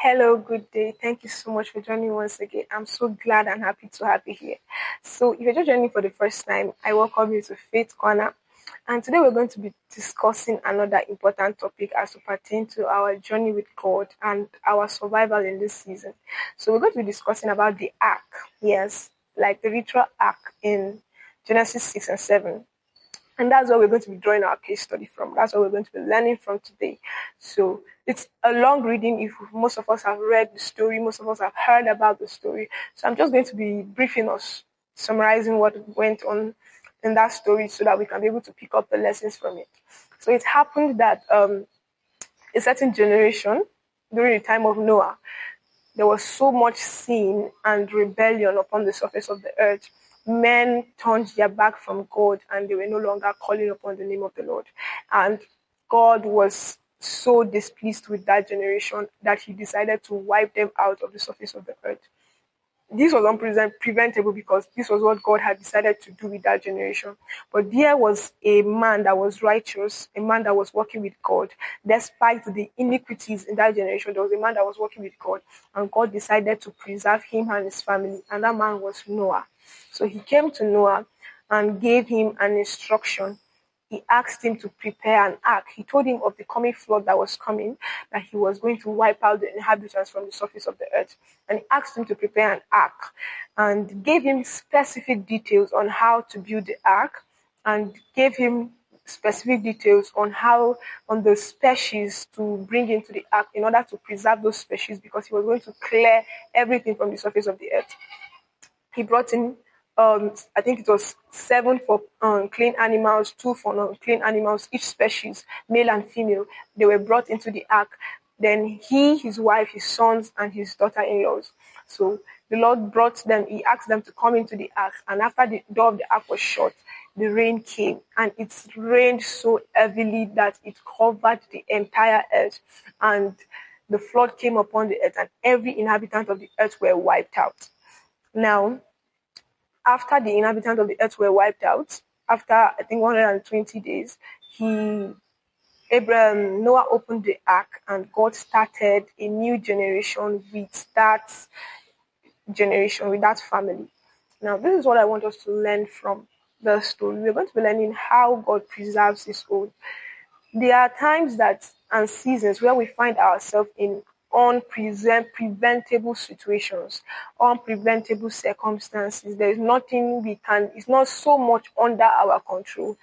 Hello, good day. Thank you so much for joining once again. I'm so glad and happy to have you here. So, if you're just joining for the first time, I welcome you to Faith Corner. And today we're going to be discussing another important topic as to pertain to our journey with God and our survival in this season. So, we're going to be discussing about the ark. Yes, like the literal ark in Genesis 6 and 7. And that's what we're going to be drawing our case study from. That's what we're going to be learning from today. So it's a long reading. If most of us have read the story, most of us have heard about the story. So I'm just going to be briefing us, summarizing what went on in that story so that we can be able to pick up the lessons from it. So it happened that a certain generation during the time of Noah, there was so much sin and rebellion upon the surface of the earth. Men turned their back from God and they were no longer calling upon the name of the Lord. And God was so displeased with that generation that he decided to wipe them out of the surface of the earth. This was unpreventable because this was what God had decided to do with that generation. But there was a man that was righteous, a man that was working with God. Despite the iniquities in that generation, there was a man that was working with God. And God decided to preserve him and his family. And that man was Noah. So he came to Noah and gave him an instruction. He asked him to prepare an ark. He told him of the coming flood that was coming, that he was going to wipe out the inhabitants from the surface of the earth. And he asked him to prepare an ark and gave him specific details on how to build the ark and gave him specific details on the species to bring into the ark in order to preserve those species, because he was going to clear everything from the surface of the earth. He brought in, I think it was 7 for clean animals, 2 for non-clean animals, each species, male and female. They were brought into the ark. Then he, his wife, his sons, and his daughter-in-laws. So the Lord brought them, he asked them to come into the ark. And after the door of the ark was shut, the rain came. And it rained so heavily that it covered the entire earth. And the flood came upon the earth, and every inhabitant of the earth were wiped out. Now, after the inhabitants of the earth were wiped out, after I think 120 days, Noah opened the ark, and God started a new generation with that family. Now, this is what I want us to learn from the story. We're going to be learning how God preserves his own. There are times and seasons where we find ourselves in unpreventable situations, unpreventable circumstances. There is nothing it's not so much under our control.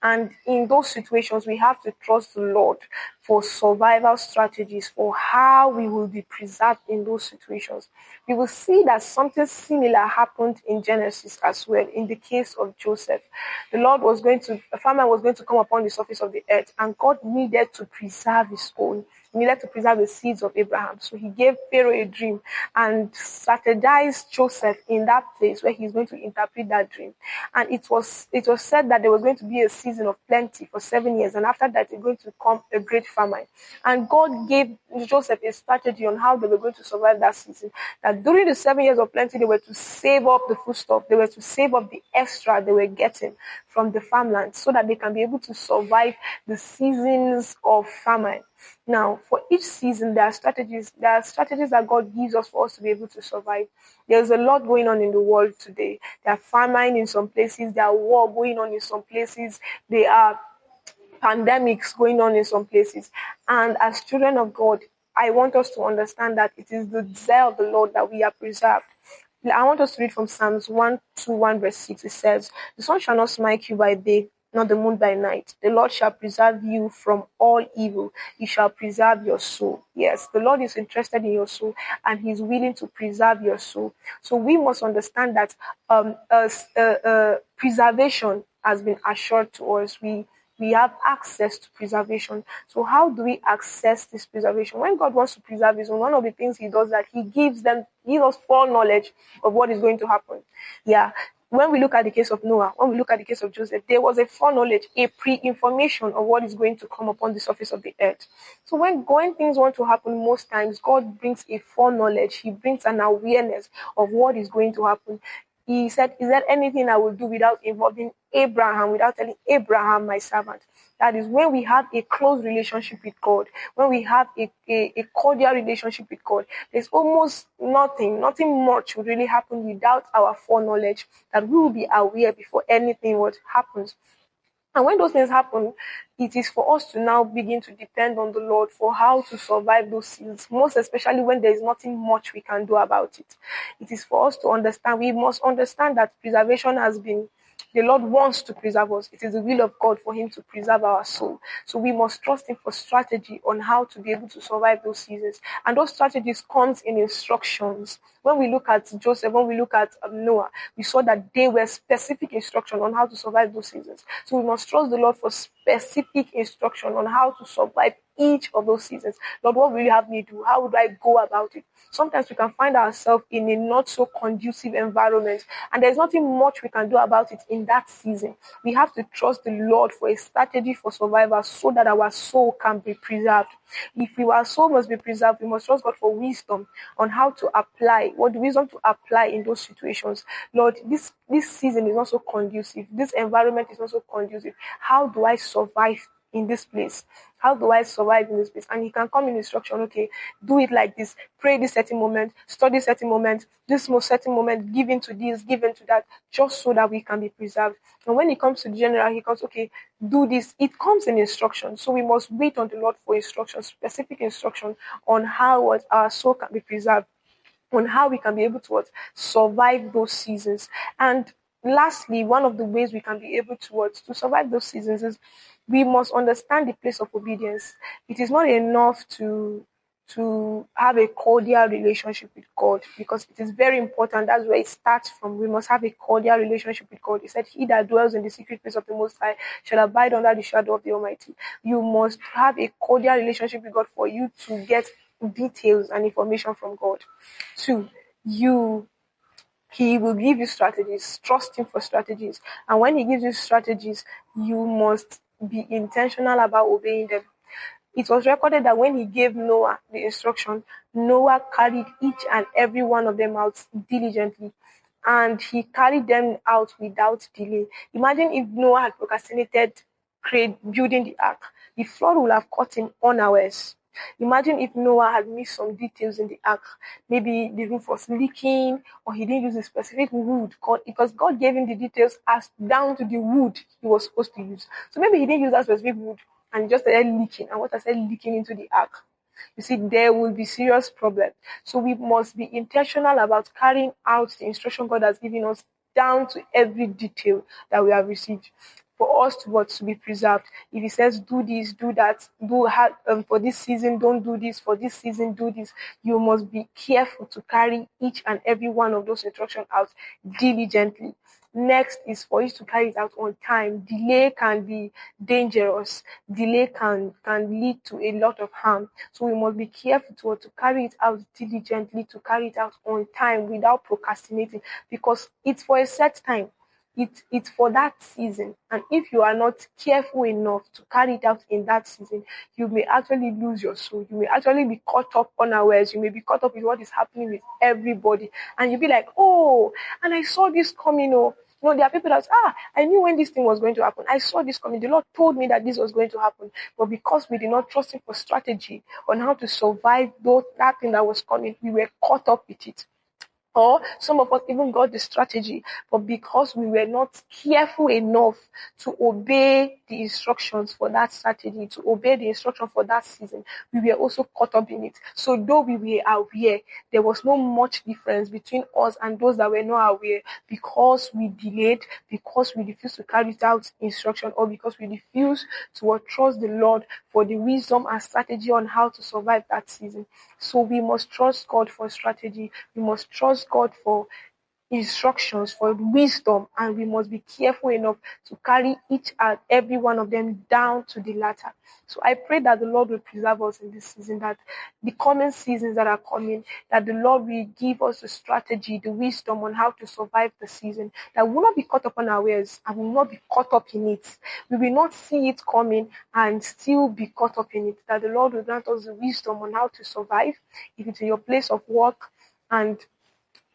And in those situations, we have to trust the Lord for survival strategies, for how we will be preserved in those situations. We will see that something similar happened in Genesis as well, in the case of Joseph. A famine was going to come upon the surface of the earth, and God needed to preserve his own. He needed to preserve the seeds of Abraham. So he gave Pharaoh a dream and strategized Joseph in that place where he's going to interpret that dream. And it was said that there was going to be a season of plenty for 7 years, and after that it's going to come a great famine. And God gave Joseph a strategy on how they were going to survive that season. That during the 7 years of plenty, they were to save up the foodstuff, they were to save up the extra they were getting from the farmland so that they can be able to survive the seasons of famine. Now, for each season, there are strategies that God gives us for us to be able to survive. There's a lot going on in the world today. There are famine in some places, there are war going on in some places, there are pandemics going on in some places. And as children of God, I want us to understand that it is the desire of the Lord that we are preserved. I want us to read from Psalms 121 verse 6. It says, "The sun shall not smite you by day, not the moon by night. The Lord shall preserve you from all evil. He shall preserve your soul." Yes, the Lord is interested in your soul, and he's willing to preserve your soul. So we must understand that preservation has been assured to us. We have access to preservation. So how do we access this preservation? When God wants to preserve his own, one of the things he does that he gives us foreknowledge of what is going to happen. Yeah. When we look at the case of Noah, when we look at the case of Joseph, there was a foreknowledge, a pre-information of what is going to come upon the surface of the earth. So when things want to happen, most times God brings a foreknowledge. He brings an awareness of what is going to happen. He said, "Is there anything I will do without involving Abraham, without telling Abraham, my servant?" That is when we have a close relationship with God, when we have a cordial relationship with God, there's almost nothing much will really happen without our foreknowledge, that we will be aware before anything what happens. And when those things happen, it is for us to now begin to depend on the Lord for how to survive those seasons, most especially when there is nothing much we can do about it. It is for us to understand, we must understand that preservation has been, the Lord wants to preserve us. It is the will of God for Him to preserve our soul. So we must trust Him for strategy on how to be able to survive those seasons. And those strategies comes in instructions. When we look at Joseph, when we look at Noah, we saw that they were specific instruction on how to survive those seasons. So we must trust the Lord for specific instruction on how to survive each of those seasons. Lord, what will you have me do? How would I go about it? Sometimes we can find ourselves in a not so conducive environment, and there's nothing much we can do about it in that season. We have to trust the Lord for a strategy for survival so that our soul can be preserved. If our soul must be preserved, we must trust God for wisdom on how to apply, what wisdom to apply in those situations. Lord, this season is not so conducive. This environment is not so conducive. How do I survive in this place? How do I survive in this place? And He can come in instruction, okay, do it like this, pray this certain moment, study certain moment, this most certain moment, give into this, give into that, just so that we can be preserved. And when it comes to the general, He comes, okay, do this. It comes in instruction. So we must wait on the Lord for instruction, specific instruction on how what our soul can be preserved, on how we can be able to survive those seasons. And lastly, one of the ways we can be able to survive those seasons is we must understand the place of obedience. It is not enough to have a cordial relationship with God, because it is very important. That's where it starts from. We must have a cordial relationship with God. He said, "He that dwells in the secret place of the Most High shall abide under the shadow of the Almighty." You must have a cordial relationship with God for you to get details and information from God. Two, He will give you strategies. Trust Him for strategies. And when He gives you strategies, you must be intentional about obeying them. It was recorded that when He gave Noah the instruction, Noah carried each and every one of them out diligently. And he carried them out without delay. Imagine if Noah had procrastinated building the ark. The flood would have caught him unawares. Imagine if Noah had missed some details in the ark. Maybe the roof was leaking, or he didn't use a specific wood, because God gave him the details as down to the wood he was supposed to use. So maybe he didn't use that specific wood and it just started leaking, and water started leaking into the ark. You see, there will be serious problem. So we must be intentional about carrying out the instruction God has given us down to every detail that we have received, for us to be preserved. If He says do this, do that, for this season, don't do this, for this season, do this, you must be careful to carry each and every one of those instructions out diligently. Next is for you to carry it out on time. Delay can be dangerous. Delay can lead to a lot of harm. So we must be careful to carry it out diligently, to carry it out on time without procrastinating, because it's for a set time. It's for that season. And if you are not careful enough to carry it out in that season, you may actually lose your soul. You may actually be caught up unawares. You may be caught up with what is happening with everybody. And you'll be like, oh, and I saw this coming. Oh, there are people that, I knew when this thing was going to happen. I saw this coming. The Lord told me that this was going to happen. But because we did not trust Him for strategy on how to survive that thing that was coming, we were caught up with it. Or some of us even got the strategy, but because we were not careful enough to obey the instructions for that strategy, to obey the instruction for that season, we were also caught up in it. So though we were aware, there was no much difference between us and those that were not aware, because we delayed, because we refused to carry out instruction, or because we refused to trust the Lord for the wisdom and strategy on how to survive that season. So we must trust God for strategy. We must trust God for instructions, for wisdom, and we must be careful enough to carry each and every one of them down to the latter. So I pray that the Lord will preserve us in this season, that the coming seasons that are coming, that the Lord will give us the strategy, the wisdom on how to survive the season, that we will not be caught up unawares and will not be caught up in it. We will not see it coming and still be caught up in it, that the Lord will grant us the wisdom on how to survive, if it's in your place of work, and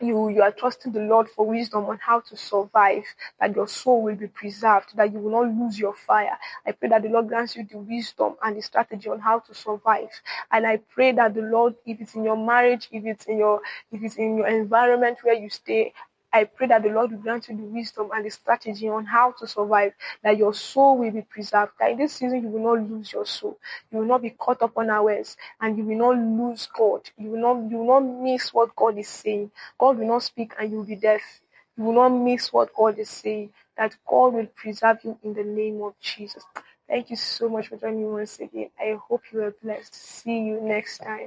you are trusting the Lord for wisdom on how to survive, that your soul will be preserved, that you will not lose your fire. I pray that the Lord grants you the wisdom and the strategy on how to survive. And I pray that the Lord, if it's in your marriage, if it's in your environment where you stay, I pray that the Lord will grant you the wisdom and the strategy on how to survive, that your soul will be preserved, that in this season you will not lose your soul. You will not be caught up unawares, and you will not lose God. You will not miss what God is saying. God will not speak and you will be deaf. You will not miss what God is saying. That God will preserve you in the name of Jesus. Thank you so much for joining me once again. I hope you are blessed. See you next time.